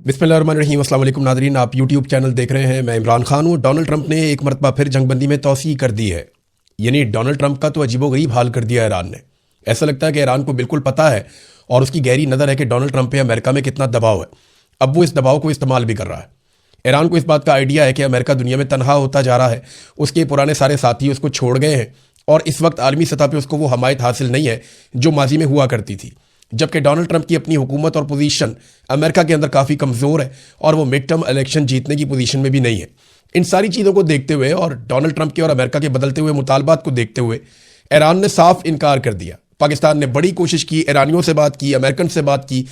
बिस्मिल्लाहिर्रहमानिर्रहीम। अस्सलाम वालेकुम नादरीन, आप यूट्यूब चैनल देख रहे हैं। मैं इमरान खान हूँ। डोनाल्ड ट्रंप ने एक मरतबा फिर जंगबंदी में तौसीह कर दी है। यानी डोनाल्ड ट्रंप का तो अजीबोगरीब हाल कर दिया ईरान ने। ऐसा लगता है कि ईरान को बिल्कुल पता है और उसकी गहरी नज़र है कि डोनाल्ड ट्रंप पे अमेरिका में कितना दबाव है। अब वो इस दबाव को इस्तेमाल भी कर रहा है। ईरान को इस बात का आइडिया है कि अमेरिका दुनिया में तनहा होता जा रहा है, उसके पुराने सारे साथी उसको छोड़ गए हैं और इस वक्त आलमी सतह पर उसको वो हमायत हासिल नहीं है जो माजी में हुआ करती थी। जबकि डोनाल्ड ट्रंप की अपनी हुकूमत और पोजीशन अमेरिका के अंदर काफ़ी कमज़ोर है और वो मिड टर्म इलेक्शन जीतने की पोजीशन में भी नहीं है। इन सारी चीज़ों को देखते हुए और डोनाल्ड ट्रंप के और अमेरिका के बदलते हुए मुतालबात को देखते हुए ईरान ने साफ इनकार कर दिया। पाकिस्तान ने बड़ी कोशिश की, ईरानियों से बात की, अमेरिकन से बात की,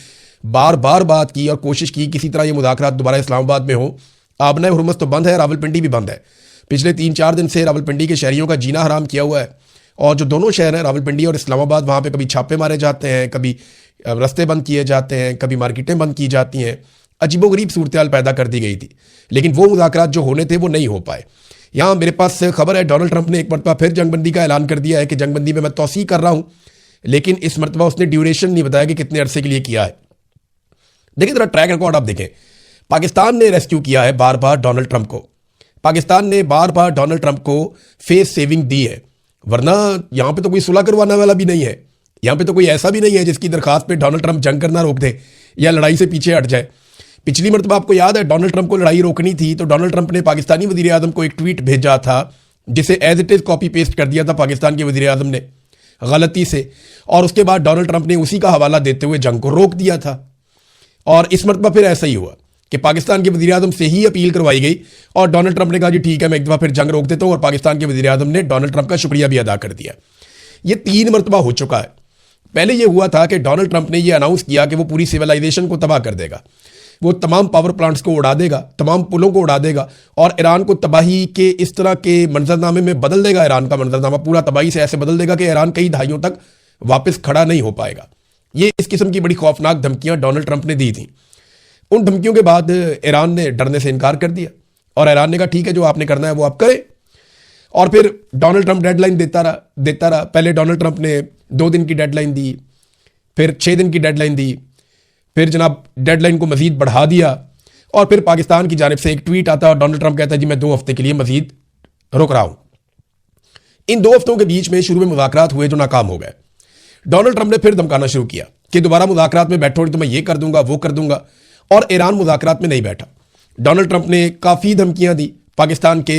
बार बार बात की और कोशिश की किसी तरह ये मुज़ाकरात दोबारा इस्लामाबाद में हो। आबना हुरमुज़ तो बंद है, रावलपिंडी भी बंद है। पिछले 3-4 दिन से रावलपिंडी के शहरियों का जीना हराम किया हुआ है और जो दोनों शहर हैं रावलपिंडी और इस्लामाबाद, वहाँ पे कभी छापे मारे जाते हैं, कभी रास्ते बंद किए जाते हैं, कभी मार्केटें बंद की जाती हैं। अजीबोगरीब सूरत हाल पैदा कर दी गई थी, लेकिन वो मुज़ाकरात जो होने थे वो नहीं हो पाए। यहाँ मेरे पास खबर है डोनाल्ड ट्रंप ने एक मरतबा फिर जंगबंदी का ऐलान कर दिया है कि जंगबंदी में मैं तौसीह कर रहा हूँ, लेकिन इस मरतबा उसने ड्यूरेशन नहीं बताया कि कितने अरसे के लिए किया है। देखिए जरा ट्रैक रिकॉर्ड आप देखें। पाकिस्तान ने रेस्क्यू किया है बार बार डोनाल्ड ट्रंप को। पाकिस्तान ने बार बार डोनाल्ड ट्रंप को फेस सेविंग दी है, वरना यहाँ पे तो कोई सुलह करवाने वाला भी नहीं है। यहाँ पे तो कोई ऐसा भी नहीं है जिसकी दरखास्त पे डोनाल्ड ट्रंप जंग करना रोक दे या लड़ाई से पीछे हट जाए। पिछली मरतबा आपको याद है डोनाल्ड ट्रंप को लड़ाई रोकनी थी तो डोनाल्ड ट्रंप ने पाकिस्तानी वज़ीर आज़म को एक ट्वीट भेजा था जिसे as it is copy paste कर दिया था पाकिस्तान के वज़ीर आज़म ने गलती से, और उसके बाद डोनाल्ड ट्रंप ने उसी का हवाला देते हुए जंग को रोक दिया था। और इस मरतबा फिर ऐसा ही हुआ कि पाकिस्तान के वज़ीर आज़म से ही अपील करवाई गई और डोनाल्ड ट्रंप ने कहा जी ठीक है मैं एक दफ़ा फिर जंग रोक देता हूँ, और पाकिस्तान के वज़ीर आज़म ने डोनाल्ड ट्रंप का शुक्रिया भी अदा कर दिया। ये 3 मरतबा हो चुका है। पहले ये हुआ था कि डोनाल्ड ट्रंप ने ये अनाउंस किया कि वो पूरी सिविलाइजेशन को तबाह कर देगा, वो तमाम पावर प्लांट्स को उड़ा देगा, तमाम पुलों को उड़ा देगा और ईरान को तबाही के इस तरह के मंजरनामे में बदल देगा। ईरान का मंजरनामा पूरा तबाही से ऐसे बदल देगा कि ईरान कई दहाइयों तक वापस खड़ा नहीं हो पाएगा। ये इस किस्म की बड़ी खौफनाक धमकियां डोनाल्ड ट्रंप ने दी थी। उन धमकियों के बाद ईरान ने डरने से इनकार कर दिया और ईरान ने कहा ठीक है जो आपने करना है वो आप करें। और फिर डोनाल्ड ट्रंप डेडलाइन देता रहा। पहले डोनाल्ड ट्रंप ने 2 दिन की डेडलाइन दी, फिर 6 दिन की डेडलाइन दी, फिर जनाब डेडलाइन को मजीद बढ़ा दिया और फिर पाकिस्तान की जानिब से एक ट्वीट आता है और डोनाल्ड ट्रंप कहता है जी मैं 2 हफ्ते के लिए मजीद रुक रहा हूं। इन 2 हफ्तों के बीच में शुरू में मुज़ाकरात हुए जो नाकाम हो गए। डोनाल्ड ट्रंप ने फिर धमकाना शुरू किया कि दोबारा मुज़ाकरात में बैठो तो मैं ये कर दूंगा वो कर दूंगा, और ईरान मुज़ाकरात में नहीं बैठा। डोनाल्ड ट्रंप ने काफ़ी धमकियां दी। पाकिस्तान के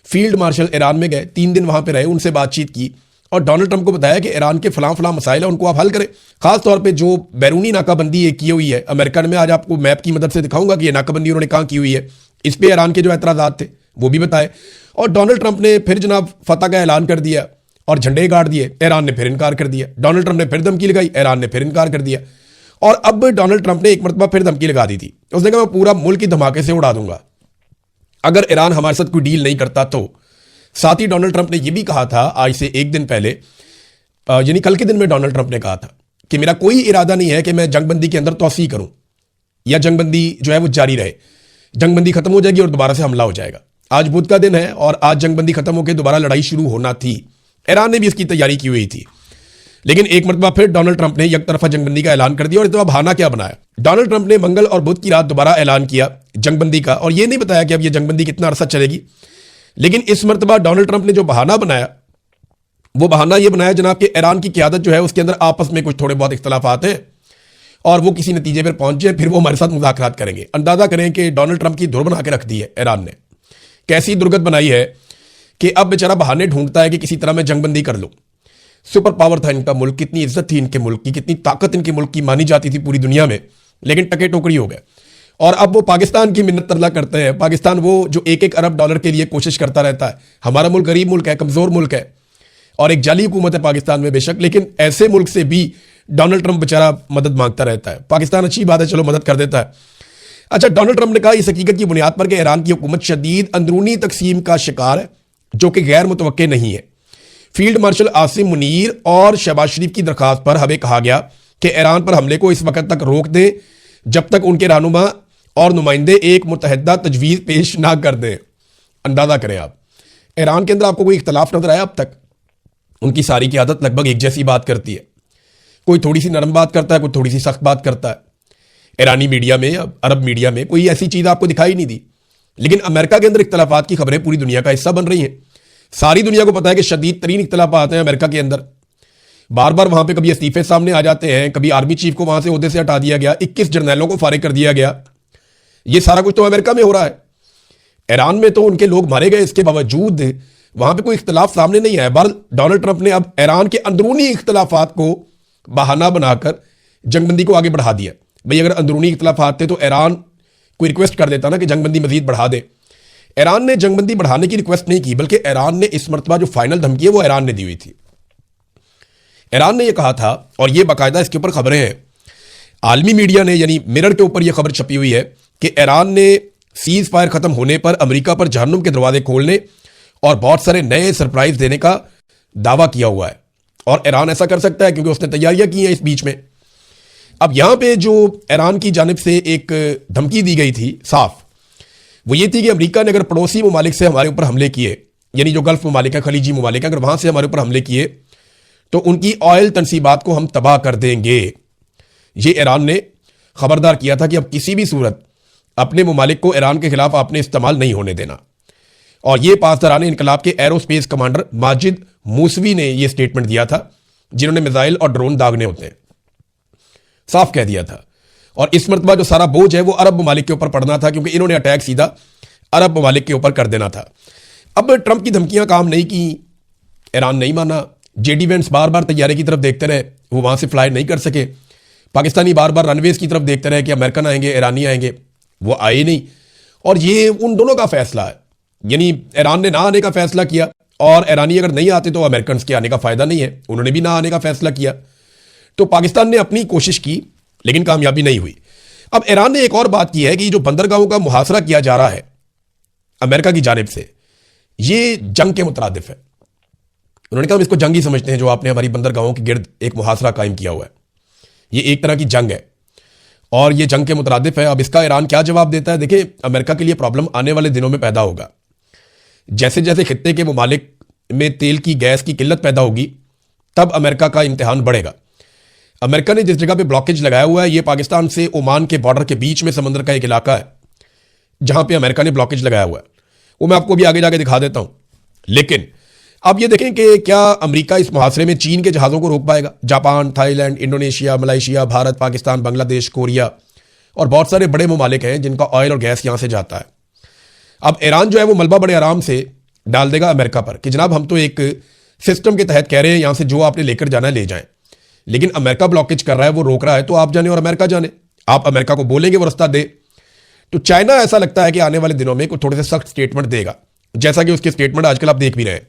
फील्ड मार्शल ईरान में गए, 3 दिन वहां पर रहे, उनसे बातचीत की और डोनाल्ड ट्रंप को बताया कि ईरान के फलां मसाइल है उनको आप हल करें। खास तौर पे जो बैरूनी नाकाबंदी ये की हुई है अमेरिका में, आज आपको मैप की मदद से दिखाऊंगा कि ये नाकाबंदी उन्होंने कहाँ की हुई है, इस पे ईरान के जो एतराज़ात थे वो भी बताए। और डोनाल्ड ट्रंप ने फिर जनाब फतह का ऐलान कर दिया और झंडे गाड़ दिए। ईरान ने फिर इनकार कर दिया। डोनाल्ड ट्रंप ने फिर धमकी लगाई, ईरान ने फिर इनकार कर दिया। और अब डोनाल्ड ट्रंप ने एक मरतबा फिर धमकी लगा दी थी। उसने कहा मैं पूरा मुल्क ही धमाके से उड़ा दूंगा अगर ईरान हमारे साथ कोई डील नहीं करता तो। साथ ही डोनाल्ड ट्रंप ने यह भी कहा था आज से 1 दिन पहले, यानी कल के दिन में डोनाल्ड ट्रंप ने कहा था कि मेरा कोई इरादा नहीं है कि मैं जंगबंदी के अंदर तौसीह करूं या जंगबंदी जो है वो जारी रहे। जंगबंदी खत्म हो जाएगी और दोबारा से हमला हो जाएगा। आज बुध का दिन है और आज जंगबंदी खत्म होकर दोबारा लड़ाई शुरू होना थी। ईरान ने भी इसकी तैयारी की हुई थी, लेकिन एक मरतबा फिर डोनाल्ड ट्रंप ने एक तरफा जंगबंदी का ऐलान कर दिया। और इतना बहाना क्या बनाया, डोनाल्ड ट्रंप ने मंगल और बुध की रात दोबारा ऐलान किया जंगबंदी का और यह नहीं बताया कि अब यह जंगबंदी कितना अरसा चलेगी। लेकिन इस मरतबा डोनाल्ड ट्रंप ने जो बहाना बनाया वो बहाना यह बनाया जनाब कि ईरान की क़यादत जो है उसके अंदर आपस में कुछ थोड़े बहुत इख्तलाफात हैं और वो किसी नतीजे पर पहुंच जाए, फिर वो हमारे साथ मुज़ाकरात करेंगे। अंदाजा करें कि डोनाल्ड ट्रंप की धुर बना के रख दी है ईरान ने। कैसी दुर्गत बनाई है कि अब बेचारा बहाने ढूंढता है कि किसी तरह मैं जंगबंदी कर लूं। सुपर पावर था इनका मुल्क, कितनी इज्जत थी इनके मुल्क की, कितनी ताकत इनके मुल्क की मानी जाती थी पूरी दुनिया में, लेकिन टके टोकरी हो गए। और अब वो पाकिस्तान की मिन्नत तरला करते हैं। पाकिस्तान वो जो 1-1 अरब डॉलर के लिए कोशिश करता रहता है। हमारा मुल्क गरीब मुल्क है, कमज़ोर मुल्क है और एक जाली हुकूमत है पाकिस्तान में बेशक, लेकिन ऐसे मुल्क से भी डोनाल्ड ट्रंप बेचारा मदद मांगता रहता है। पाकिस्तान अच्छी बात है, चलो मदद कर देता है। अच्छा, डोनाल्ड ट्रंप ने कहा इस हकीकत की बुनियाद पर कि ईरान की हुकूमत शदीद अंदरूनी तकसीम का शिकार है जो कि गैर मुतवक्के नहीं है। फील्ड मार्शल आसिम मुनीर और शहबाज शरीफ की दरखास्त पर हमें कहा गया कि ईरान पर हमले को इस वक्त तक रोक दें जब तक उनके रहनुमा और नुमाइंदे एक मुतहदा तजवीज़ पेश ना कर दें। अंदाज़ा करें आप, ईरान के अंदर आपको कोई इख्तलाफ नजर आया अब तक? उनकी सारी की आदत लगभग एक जैसी बात करती है। कोई थोड़ी सी नरम बात करता है, कोई थोड़ी सी सख्त बात करता है। ईरानी मीडिया में, अरब मीडिया में कोई ऐसी चीज़ आपको दिखाई नहीं दी। लेकिन अमेरिका के अंदर इख्तलाफात की खबरें पूरी दुनिया का हिस्सा बन रही हैं। सारी दुनिया को पता है कि शदीद तरीन इख्तलाफात हैं अमेरिका के अंदर। बार बार वहां पे कभी इस्तीफे सामने आ जाते हैं, कभी आर्मी चीफ को वहां से ओहदे से हटा दिया गया, 21 जर्नैलों को फारिग कर दिया गया। ये सारा कुछ तो अमेरिका में हो रहा है। ईरान में तो उनके लोग मारे गए, इसके बावजूद वहां पे कोई इख्तलाफ सामने नहीं आया। बहरहाल डोनाल्ड ट्रंप ने अब ईरान के अंदरूनी इख्तलाफात को बहाना बनाकर जंगबंदी को आगे बढ़ा दिया। भाई अगर अंदरूनी इख्तलाफात थे तो ईरान कोई रिक्वेस्ट कर देता ना कि जंगबंदी मजीद बढ़ा दे। ईरान ने जंगबंदी बढ़ाने की रिक्वेस्ट नहीं की, बल्कि ईरान ने इस मरतबा जो फाइनल धमकी है वो ईरान ने दी हुई थी। ईरान ने यह कहा था, और यह बाकायदा इसके ऊपर खबरें हैं, आलमी मीडिया ने यानी मिरर के ऊपर यह खबर छपी हुई है कि ईरान ने सीज फायर खत्म होने पर अमेरिका पर जहन्नुम के दरवाजे खोलने और बहुत सारे नए सरप्राइज देने का दावा किया हुआ है। और ईरान ऐसा कर सकता है क्योंकि उसने तैयारियां की हैं इस बीच में। अब यहां पे जो ईरान की जानिब से एक धमकी दी गई थी साफ, वो ये थी कि अमेरिका ने अगर पड़ोसी ममालिक से हमारे ऊपर हमले किए, यानी जो गल्फ ममालिक है, खलीजी ममालिक है, अगर वहां से हमारे ऊपर हमले किए तो उनकी ऑयल तनसीबात को हम तबाह कर देंगे। ये ईरान ने खबरदार किया था कि अब किसी भी सूरत अपने ममालिक को ईरान के खिलाफ आपने इस्तेमाल नहीं होने देना। और ये पासदारान इनकलाब के एरोस्पेस कमांडर माजिद मूसवी ने यह स्टेटमेंट दिया था, जिन्होंने मिसाइल और ड्रोन दागने होते हैं, साफ कह दिया था। और इस मरतबा जो सारा बोझ है वो अरब ममालिक के ऊपर पड़ना था, क्योंकि इन्होंने अटैक सीधा अरब ममालिक के ऊपर कर देना था। अब ट्रंप की धमकियां काम नहीं की, ईरान नहीं माना। जेडी वेंस बार बार तैयारी की तरफ देखते रहे, वो वहां से फ्लाई नहीं कर सके। पाकिस्तानी बार बार रनवेज की तरफ देखते रहे कि अमेरिकन आएंगे, ईरानी आएंगे, वो आए नहीं। और ये उन दोनों का फैसला है, यानी ईरान ने ना आने का फैसला किया, और ईरानी अगर नहीं आते तो अमेरिकन के आने का फायदा नहीं है, उन्होंने भी ना आने का फैसला किया। तो पाकिस्तान ने अपनी कोशिश की लेकिन कामयाबी नहीं हुई। अब ईरान ने एक और बात की है कि जो बंदरगाहों का मुहासरा किया जा रहा है अमेरिका की जानिब से, ये जंग के मुतरादिफ है। उन्होंने कहा हम इसको जंग ही समझते हैं, जो आपने हमारी बंदरगाहों के गिर्द एक मुहासरा कायम किया हुआ है, ये एक तरह की जंग है और ये जंग के मुतरादिफ है। अब इसका ईरान क्या जवाब देता है? देखिए, अमेरिका के लिए प्रॉब्लम आने वाले दिनों में पैदा होगा। जैसे जैसे खित्ते के ममालिक में तेल की, गैस की किल्लत पैदा होगी, तब अमेरिका का इम्तिहान बढ़ेगा। अमेरिका ने जिस जगह पे ब्लॉकेज लगाया हुआ है, ये पाकिस्तान से ओमान के बॉर्डर के बीच में समंदर का एक इलाका है जहां पे अमेरिका ने ब्लॉकेज लगाया हुआ है। वो मैं आपको भी आगे जाके दिखा देता हूं। लेकिन अब ये देखें कि क्या अमेरिका इस मुहासरे में चीन के जहाज़ों को रोक पाएगा? Japan, Thailand, Indonesia, Malaysia, Bharat, Pakistan, Bangladesh, Korea और बहुत सारे बड़े ममालिक हैं जिनका ऑयल और गैस यहां से जाता है। अब ईरान जो है वो मलबा बड़े आराम से डाल देगा अमेरिका पर कि जनाब हम तो एक सिस्टम के तहत कह रहे हैं, यहां से जो आपने लेकर जाना है ले जाएं, लेकिन अमेरिका ब्लॉकेज कर रहा है, वो रोक रहा है, तो आप जाने और अमेरिका जाने। आप अमेरिका को बोलेंगे वो रास्ता दे। तो चाइना ऐसा लगता है कि आने वाले दिनों में कुछ थोड़े से सख्त स्टेटमेंट देगा, जैसा कि उसके स्टेटमेंट आजकल आप देख भी रहे हैं।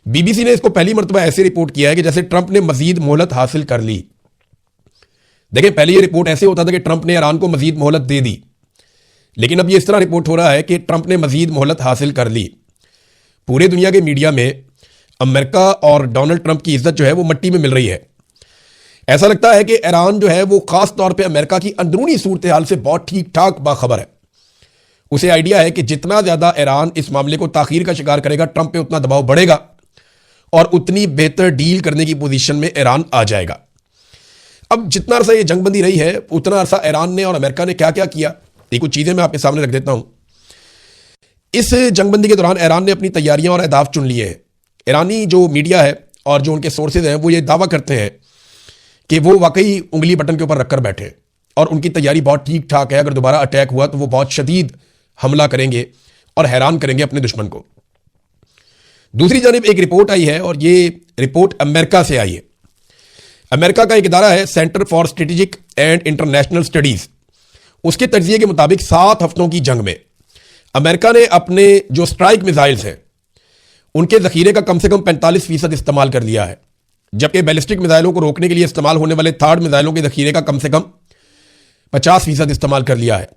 बीबीसी ने इसको पहली मरतबा ऐसे रिपोर्ट किया है कि जैसे ट्रंप ने मजीद मोहलत हासिल कर ली। देखिए, पहले ये रिपोर्ट ऐसे होता था कि ट्रंप ने ईरान को मजीद मोहलत दे दी, लेकिन अब ये इस तरह रिपोर्ट हो रहा है कि ट्रंप ने मजीद मोहलत हासिल कर ली। पूरे दुनिया के मीडिया में अमेरिका और डोनाल्ड ट्रंप की इज्जत जो है वो मिट्टी में मिल रही है। ऐसा लगता है कि ईरान जो है वो खास तौर पे अमेरिका की अंदरूनी सूरत हाल से बहुत ठीक ठाक बाखबर है। उसे आइडिया है कि जितना ज्यादा ईरान इस मामले को ताखीर का शिकार करेगा, ट्रंप पे उतना दबाव बढ़ेगा और उतनी बेहतर डील करने की पोजीशन में ईरान आ जाएगा। अब जितना अरसा ये जंगबंदी रही है, उतना अरसा ईरान ने और अमेरिका ने क्या क्या किया, ये कुछ चीजें मैं आपके सामने रख देता हूं। इस जंगबंदी के दौरान ईरान ने अपनी तैयारियां और अहदाफ चुन लिए हैं। ईरानी जो मीडिया है और जो उनके सोर्सेज हैं वो ये दावा करते हैं कि वो वाकई उंगली बटन के ऊपर रखकर बैठे और उनकी तैयारी बहुत ठीक ठाक है। अगर दोबारा अटैक हुआ तो वो बहुत शदीद हमला करेंगे और हैरान करेंगे अपने दुश्मन को। दूसरी जानिब एक रिपोर्ट आई है और ये रिपोर्ट अमेरिका से आई है। अमेरिका का एक इदारा है centre for strategic and international studies. उसके तज्जिए के मुताबिक 7 हफ्तों की जंग में अमेरिका ने अपने जो स्ट्राइक मिसाइल्स हैं उनके जखीरे का कम से कम 45% इस्तेमाल कर लिया है, जबकि बैलिस्टिक मिसाइलों को रोकने के लिए इस्तेमाल होने वाले थर्ड मिसाइलों के जखीरे का कम से कम 50% इस्तेमाल कर लिया है,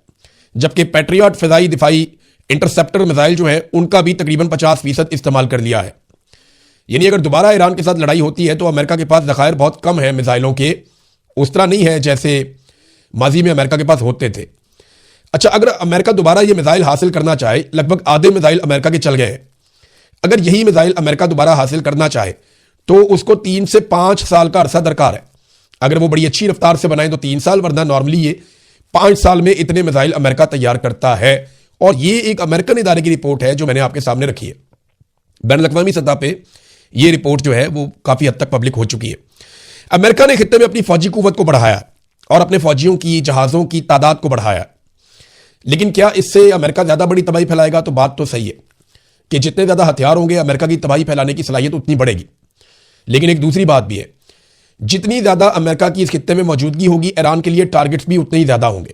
जबकि पैट्रियट फिजाई दिफाई इंटरसेप्टर मिसाइल जो है उनका भी तकरीबन 50% इस्तेमाल कर लिया है। यानी अगर दोबारा ईरान के साथ लड़ाई होती है तो अमेरिका के पास जखायर बहुत कम है मिसाइलों के, उस तरह नहीं है जैसे माजी में अमेरिका के पास होते थे। अच्छा, अगर अमेरिका दोबारा ये मिसाइल हासिल करना चाहे, लगभग आधे मिसाइल अमेरिका के चल गए हैं, अगर यही मिसाइल अमेरिका दोबारा हासिल करना चाहे तो उसको 3 से 5 साल का अरसा दरकार है। अगर वो बड़ी अच्छी रफ्तार से बनाए तो 3 साल, वरना नॉर्मली ये 5 साल में इतने मिसाइल अमेरिका तैयार करता है। और ये एक अमेरिकन इदारे की रिपोर्ट है जो मैंने आपके सामने रखी है। बैनुल-अक़वामी सतह पे ये रिपोर्ट जो है वो काफी हद तक पब्लिक हो चुकी है। अमेरिका ने खित्ते में अपनी फौजी कुव्वत को बढ़ाया और अपने फौजियों की जहाजों की तादाद को बढ़ाया, लेकिन क्या इससे अमेरिका ज्यादा बड़ी तबाही फैलाएगा? तो बात तो सही है कि जितने ज्यादा हथियार होंगे अमेरिका की तबाही फैलाने की सलाहियत उतनी बढ़ेगी। लेकिन एक दूसरी बात भी है, जितनी ज्यादा अमेरिका की इस खित्ते में मौजूदगी होगी, ईरान के लिए टारगेट्स भी उतने ही ज्यादा होंगे।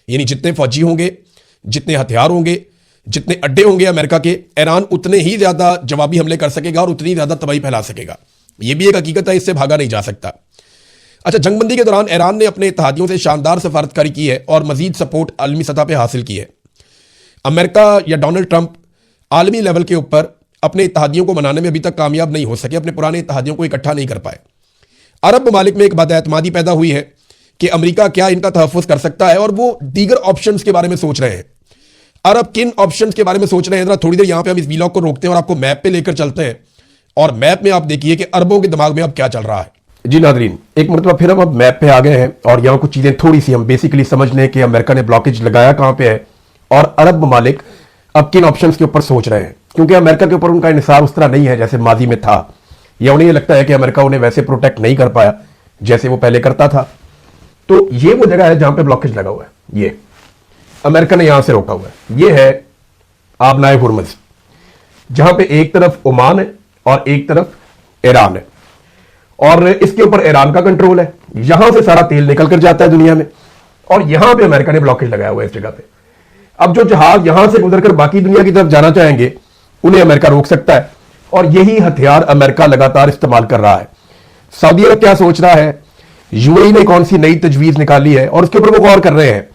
यानी जितने फौजी होंगे, जितने हथियार होंगे, जितने अड्डे होंगे अमेरिका के, ईरान उतने ही ज्यादा जवाबी हमले कर सकेगा और उतनी ज्यादा तबाही फैला सकेगा। यह भी एक हकीकत है, इससे भागा नहीं जा सकता। अच्छा, जंगबंदी के दौरान ईरान ने अपने इत्तेहादियों से शानदार सफारतकारी की है और मजीद सपोर्ट आलमी सतह पर हासिल की है। अमेरिका या डोनाल्ड ट्रंप आलमी लेवल के ऊपर अपने इत्तेहादियों को मनाने में अभी तक कामयाब नहीं हो सके, अपने पुराने इत्तेहादियों को इकट्ठा नहीं कर पाए। अरब ममालिक में एक बदएतमादी पैदा हुई है कि अमेरिका क्या इनका तहफ़्फ़ुज़ कर सकता है, और वो दीगर ऑप्शंस के बारे में सोच रहे हैं। अरब किन ऑप्शंस के बारे में सोच रहे हैं, जरा थोड़ी देर यहां पे हम इस वीलॉग को रोकते हैं और आपको मैप पे लेकर चलते हैं, और मैप में आप देखिए कि अरबों के दिमाग में अब क्या चल रहा है। जी नाज़रीन, एक मरतबा फिर हम अब मैप पे आ गए हैं और यहाँ कुछ चीजें थोड़ी सी हम बेसिकली समझ लें कि अमेरिका ने ब्लॉकेज लगाया कहां पे है और अरब ममालिक अब किन ऑप्शंस के ऊपर सोच रहे हैं। क्योंकि अमेरिका के ऊपर उनका इंहिसार उस तरह नहीं है जैसे माजी में था, या उन्हें यह लगता है कि अमेरिका उन्हें वैसे प्रोटेक्ट नहीं कर पाया जैसे वो पहले करता था। तो ये वो जगह है जहां पे ब्लॉकेज लगा हुआ है। ये अमेरिका ने यहां से रोका हुआ है। ये है आबनाए हुर्मुज़, जहां पे एक तरफ ओमान है और एक तरफ ईरान है, और इसके ऊपर ईरान का कंट्रोल है। यहां से सारा तेल निकल कर जाता है दुनिया में, और यहां पे अमेरिका ने ब्लॉकेज लगाया हुआ है इस जगह पे। अब जो जहाज यहां से गुजरकर बाकी दुनिया की तरफ जाना चाहेंगे उन्हें अमेरिका रोक सकता है, और यही हथियार अमेरिका लगातार इस्तेमाल कर रहा है। सऊदी अरब क्या सोच रहा है, यूएई ने कौन सी नई तजवीज निकाली है, और उसके ऊपर वो गौर कर रहे हैं।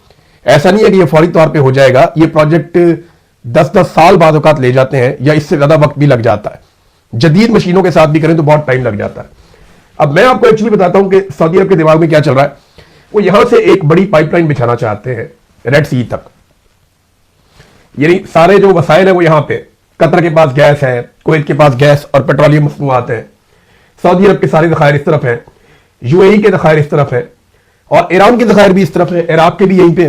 ऐसा नहीं है कि ये फौरी तौर पे हो जाएगा, ये प्रोजेक्ट 10-10 साल बाद औकात ले जाते हैं, या इससे ज्यादा वक्त भी लग जाता है। जदीद मशीनों के साथ भी करें तो बहुत टाइम लग जाता है। अब मैं आपको एक्चुअली बताता हूं कि सऊदी अरब के दिमाग में क्या चल रहा है। वो यहां से एक बड़ी पाइपलाइन बिछाना चाहते हैं रेड सी तक, यानी सारे जो वसाइल है वो यहां पे, कतर के पास गैस है, कुवैत के पास गैस और पेट्रोलियम मसनूआत है, सऊदी अरब के सारे ज़खायर इस तरफ है, यूएई के ज़खायर इस तरफ है, और ईरान के ज़खायर भी इस तरफ है, इराक के भी यहीं पे,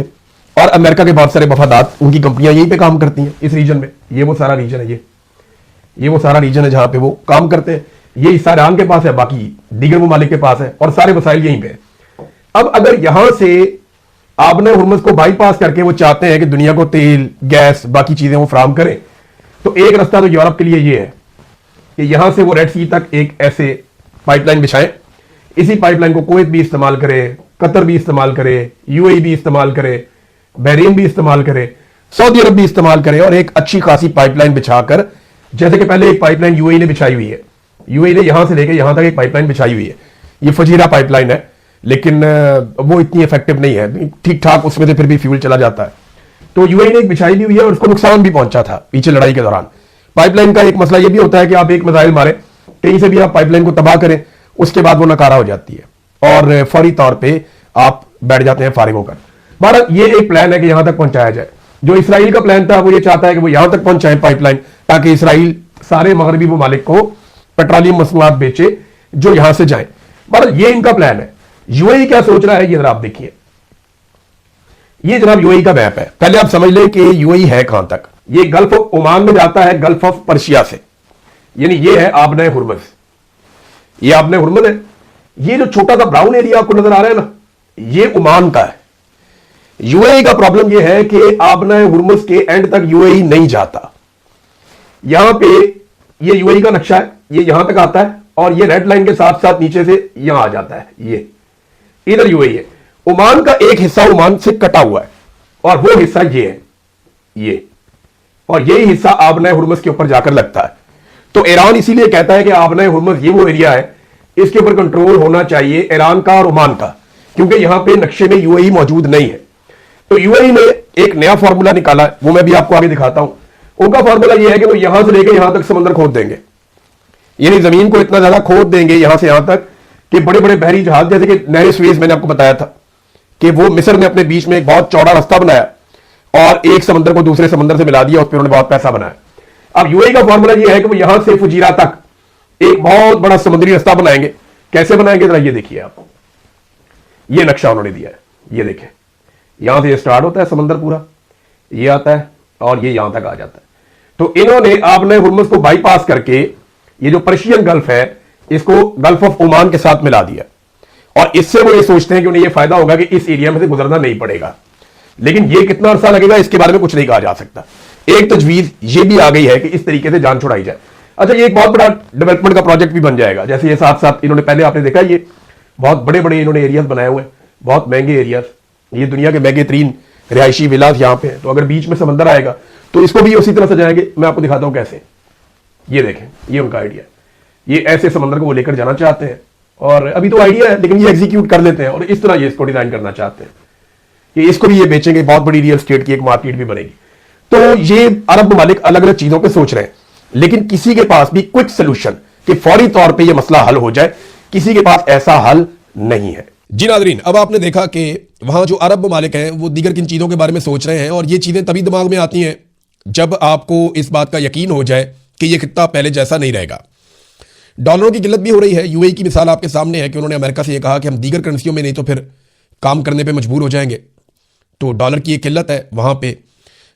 और अमेरिका के बहुत सारे वफादात, उनकी कंपनियां यहीं पे काम करती हैं इस रीजन में। ये वो सारा रीजन है, ये वो सारा रीजन है जहां पे वो काम करते हैं। ये हिस्सा ईरान के पास है, बाकी दीगर ममालिक के पास है, और सारे वसाइल यहीं पे। अब अगर यहां से आबना हुर्मुज़ को बाईपास करके वो चाहते हैं कि दुनिया को तेल, गैस, बाकी चीजें वो फराहम करें, तो एक रास्ता तो यूरोप के लिए ये है कि यहां से वो रेड सी तक एक ऐसे पाइपलाइन बिछाएं। इसी पाइपलाइन को कुवैत भी इस्तेमाल करे, कतर भी इस्तेमाल करे, यूएई भी इस्तेमाल करे, बहरीन भी इस्तेमाल करे, सऊदी अरब भी इस्तेमाल करे, और एक अच्छी खासी पाइपलाइन बिछाकर, जैसे कि पहले एक पाइपलाइन यूएई ने बिछाई हुई है, यूएई ने यहां से लेकर यहां तक एक पाइपलाइन बिछाई हुई है। ये फजीरा पाइपलाइन है, लेकिन वो इतनी इफेक्टिव नहीं है, ठीक ठाक उसमें से फिर भी फ्यूल चला जाता है। तो यूएई ने एक बिछाई भी हुई है, और उसको नुकसान भी पहुंचा था पीछे लड़ाई के दौरान। पाइपलाइन का एक मसला यह भी होता है कि आप एक मिसाइल मारे, कहीं से भी आप पाइपलाइन को तबाह करें, उसके बाद वो नकारा हो जाती है और फौरी तौर पे आप बैठ जाते हैं फारिग होकर। भारत ये एक प्लान है कि यहां तक पहुंचाया जाए। जो इसराइल का प्लान था वो ये चाहता है कि वो यहां तक पहुंचाए पाइपलाइन, ताकि इसराइल सारे मगरबी ममालिक को पेट्रोलियम मसनूआत बेचे जो यहां से जाए। भारत ये इनका प्लान है। यूएई क्या सोच रहा है ये जरा आप देखिए। ये जनाब यूएई का मैप है। पहले आप समझ लें कि यूएई है कहां तक। ये गल्फ ऑफ ओमान में जाता है, गल्फ ऑफ पर्शिया से, यानी ये है आबना हुर्मुज़। ये आबना हुर्मुज़ है। ये जो छोटा सा ब्राउन एरिया आपको नजर आ रहा है ना, ये ओमान का है। यूएई का प्रॉब्लम ये है कि आबना हुर्मुज़ के एंड तक यूएई नहीं जाता। यहां पे ये यूएई का नक्शा है, ये यहां तक आता है, और ये रेड लाइन के साथ साथ नीचे से यहां आ जाता है। ये इधर यूएई है। ओमान का एक हिस्सा ओमान से कटा हुआ है, और वो हिस्सा ये है, ये, और यही हिस्सा आबना हुर्मुज़ के ऊपर जाकर लगता है। तो ईरान इसीलिए कहता है कि आबना हुर्मुज़ ये वो एरिया है, इसके ऊपर कंट्रोल होना चाहिए ईरान का और ओमान का, क्योंकि यहां पे नक्शे में यूएई मौजूद नहीं है। तो यूएई ने एक नया फॉर्मूला निकाला है, वो मैं भी आपको आगे दिखाता हूं। उनका फॉर्मूला ये है कि वो यहां से लेकर यहां तक समंदर खोद देंगे, यानी जमीन को इतना ज्यादा खोद देंगे यहां से यहां तक कि बड़े बड़े बहरी जहाज, जैसे कि नहर स्वेज मैंने आपको बताया था कि वो मिस्र ने अपने बीच में एक बहुत चौड़ा रास्ता बनाया और एक समंदर को दूसरे समंदर से मिला दिया, उस पर उन्होंने बहुत पैसा बनाया। अब यूएई का फॉर्मूला ये है कि वो यहां से फुजीरा तक एक बहुत बड़ा समुद्री रास्ता बनाएंगे। कैसे बनाएंगे जरा ये देखिए आप। ये नक्शा उन्होंने दिया है, ये देखें, यहां से स्टार्ट होता है समंदर पूरा, ये आता है और ये यहां तक आ जाता है। तो इन्होंने आपने हुर्मुज को बाईपास करके ये जो पर्शियन गल्फ है इसको गल्फ ऑफ ओमान के साथ मिला दिया, और इससे वो ये सोचते हैं कि उन्हें ये फायदा होगा कि इस एरिया में से गुजरना नहीं पड़ेगा। लेकिन ये कितना अरसा लगेगा इसके बारे में कुछ नहीं कहा जा सकता। एक तजवीज ये भी आ गई है कि इस तरीके से जान छुड़ाई जाए। अच्छा, ये एक बहुत बड़ा डेवलपमेंट का प्रोजेक्ट भी बन जाएगा। जैसे ये साथ साथ इन्होंने पहले आपने देखा ये बहुत बड़े बड़े इन्होंने एरियाज बनाए हुए हैं, बहुत महंगे एरियाज, ये दुनिया के महंगे तरीन रिहायशी विलास यहाँ पे है। तो अगर बीच में समंदर आएगा तो इसको भी उसी तरह सजाएंगे। मैं आपको दिखाता हूं कैसे। ये देखें, ये उनका आइडिया है। ये ऐसे समंदर को वो लेकर जाना चाहते हैं, और अभी तो आइडिया है लेकिन ये एग्जीक्यूट कर लेते हैं, और इस तरह ये इसको डिजाइन करना चाहते हैं कि इसको भी ये बेचेंगे, बहुत बड़ी रियल एस्टेट की एक मार्केट भी बनेगी। तो ये अरब ममालिक अलग अलग चीजों पे सोच रहे हैं, लेकिन किसी के पास भी क्विक सोल्यूशन कि फौरी तौर पे ये मसला हल हो जाए, किसी के पास ऐसा हल नहीं है। जी नाज़रीन, अब आपने देखा कि वहां जो अरब ममालिक हैं वो दीगर किन चीजों के बारे में सोच रहे हैं, और ये चीजें तभी दिमाग में आती हैं जब आपको इस बात का यकीन हो जाए कि ये खित्ता पहले जैसा नहीं रहेगा। डॉलरों की किल्लत भी हो रही है। यूएई की मिसाल आपके सामने है कि उन्होंने अमेरिका से ये कहा कि हम दीगर करेंसियों में नहीं तो फिर काम करने पे मजबूर हो जाएंगे। तो डॉलर की एक किल्लत है वहाँ पे,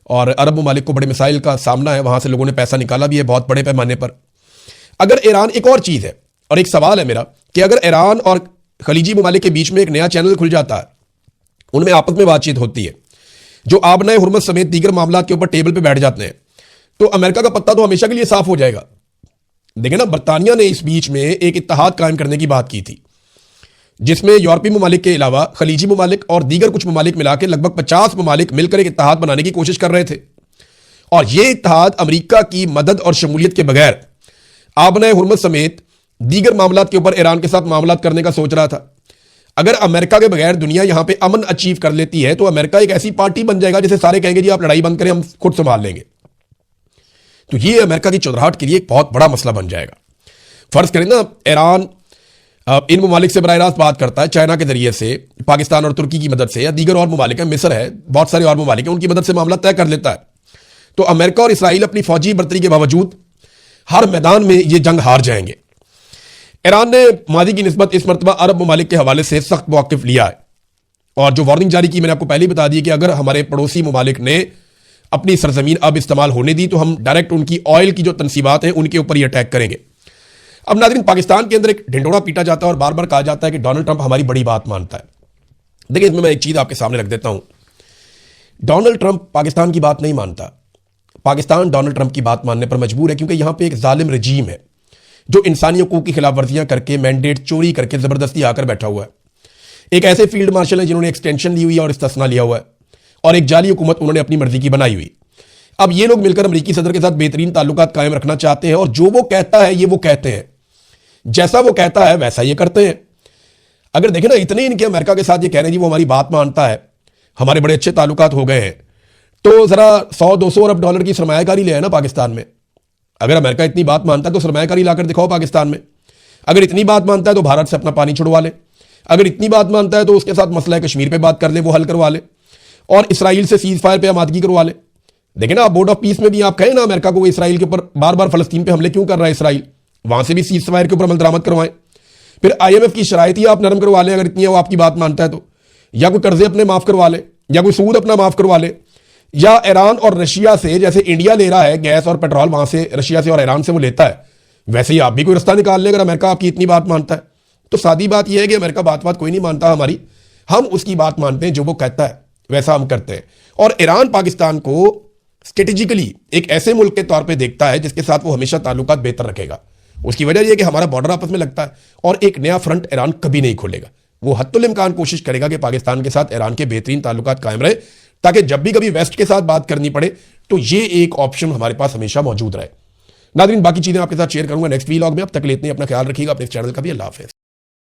और अरब ममालिक को बड़े मिसाइल का सामना है, वहाँ से लोगों ने पैसा निकाला भी है बहुत बड़े पैमाने पर। अगर ईरान, एक और चीज़ है और एक सवाल है मेरा कि अगर ईरान और खलीजी ममालिक के बीच में एक नया चैनल खुल जाता है, उनमें आपस में बातचीत होती है, जो आबनाए हुर्मुज समेत दीगर मामला के ऊपर टेबल पे बैठ जाते हैं, तो अमेरिका का पत्ता तो हमेशा के लिए साफ हो जाएगा। देखिए ना, बरतानिया ने इस बीच में एक इत्तेहाद कायम करने की बात की थी, जिसमें यूरोपीय ममालिक के अलावा खलीजी ममालिक और दीगर कुछ ममालिक मिला के लगभग 50 ममालिक मिलकर एक इत्तेहाद बनाने की कोशिश कर रहे थे। और यह इत्तेहाद अमेरिका की मदद और शमूलियत के बगैर आबनाए हुर्मुज समेत दीगर मामलात के ऊपर ईरान के साथ मामलात करने का सोच रहा था। अगर अमेरिका के बगैर दुनिया यहां पे अमन अचीव कर लेती है तो अमेरिका एक ऐसी पार्टी बन जाएगा जिसे सारे कहेंगे जी आप लड़ाई बंद करें, हम खुद संभाल लेंगे। तो ये अमेरिका की चौधराहट के लिए एक बहुत बड़ा मसला बन जाएगा। फर्ज करें ना, ईरान इन ममालिक से बराह रास्त बात करता है, चाइना के जरिए से, पाकिस्तान और तुर्की की मदद से, या दीगर और ममालिक है, मिस्र है, बहुत सारे और ममालिक हैं, उनकी मदद से मामला तय कर लेता है। तो अमेरिका और इसराइल अपनी फौजी बर्तरी के बावजूद हर मैदान में ये जंग हार जाएंगे। ईरान ने मादी की निस्बत इस मरतबा अरब ममालिक के हवाले से सख्त मौक़िफ़ लिया है, और जो वार्निंग जारी की मैंने आपको पहले ही बता दी कि अगर हमारे पड़ोसी ममालिक ने अपनी सरजमीन अब इस्तेमाल होने दी तो हम डायरेक्ट उनकी ऑयल की जो तनसीबात हैं उनके ऊपर ही अटैक करेंगे। अब नाज़रीन, पाकिस्तान के अंदर एक ढिंढोरा पीटा जाता है और बार बार कहा जाता है कि डोनाल्ड ट्रंप हमारी बड़ी बात मानता है। देखिए, इसमें मैं एक चीज़ आपके सामने रख देता हूं। डोनाल्ड ट्रंप पाकिस्तान की बात नहीं मानता। पाकिस्तान डोनाल्ड ट्रंप की बात मानने पर मजबूर है, क्योंकि यहां पे एक जालिम रजीम है जो इंसानी हकूक़ की खिलाफ वर्जियां करके, मैंडेट चोरी करके ज़बरदस्ती आकर बैठा हुआ है। एक ऐसे फील्ड मार्शल है जिन्होंने एक्सटेंशन ली हुई है और इस्तिस्ना लिया हुआ है, और एक जाली हुकूमत उन्होंने अपनी मर्जी की बनाई हुई। अब ये लोग मिलकर अमरीकी सदर के साथ बेहतरीन ताल्लुकात कायम रखना चाहते हैं, और जो वो कहता है ये वो कहते हैं, जैसा वो कहता है वैसा ये करते हैं। अगर देखें ना, इतने इनके अमेरिका के साथ ये कह रहे हैं जी वो हमारी बात मानता है, हमारे बड़े अच्छे ताल्लुकात हो गए हैं, तो ज़रा 100-200 अरब डॉलर की सरमायाकारी ले आए ना पाकिस्तान में। अगर अमेरिका इतनी बात मानता है तो सरमायाकारी लाकर दिखाओ पाकिस्तान में। अगर इतनी बात मानता है तो भारत से अपना पानी छुड़वा ले। अगर इतनी बात मानता है तो उसके साथ मसला कश्मीर पे बात कर ले, वो हल करवा ले, और इसराइल से सीज फायर पे आमादगी करवा ले। देखिए ना, आप बोर्ड ऑफ पीस में भी आप कहें ना अमेरिका को, इसराइल के ऊपर बार बार फलस्तीन पे हमले क्यों कर रहा है इसराइल, वहां से भी सीज फायर के ऊपर अमल दरामद करवाएं। फिर IMF की शराइत ही आप नरम करवा लें अगर इतनी है वो आपकी बात मानता है तो, या कोई कर्जे अपने माफ करवा ले, या कोई सूद अपना माफ करवा ले, या ईरान और रशिया से, जैसे इंडिया ले रहा है गैस और पेट्रोल वहां से रशिया से और ईरान से वो लेता है, वैसे ही आप भी कोई रास्ता निकाल ले अगर अमेरिका आपकी इतनी बात मानता है। तो सादी बात यह है कि अमेरिका बात कोई नहीं मानता हमारी, हम उसकी बात मानते हैं, जो वो कहता है वैसा हम करते हैं। और ईरान पाकिस्तान को स्ट्रेटेजिकली एक ऐसे मुल्क के तौर पर देखता है जिसके साथ वो हमेशा ताल्लुकात बेहतर रखेगा। उसकी वजह यह कि हमारा बॉर्डर आपस में लगता है, और एक नया फ्रंट ईरान कभी नहीं खोलेगा। वो हत्तुल इम्कान कोशिश करेगा कि पाकिस्तान के साथ ईरान के बेहतरीन ताल्लुकात कायम रहे, ताकि जब भी कभी वेस्ट के साथ बात करनी पड़े तो ये एक ऑप्शन हमारे पास हमेशा मौजूद रहे। नाज़रीन, बाकी चीज़ें आपके साथ शेयर करूंगा नेक्स्ट वीलॉग में। अब तक लेते हैं, अपना ख्याल रखिएगा, अपने चैनल का भी। अल्लाह हाफ़िज़।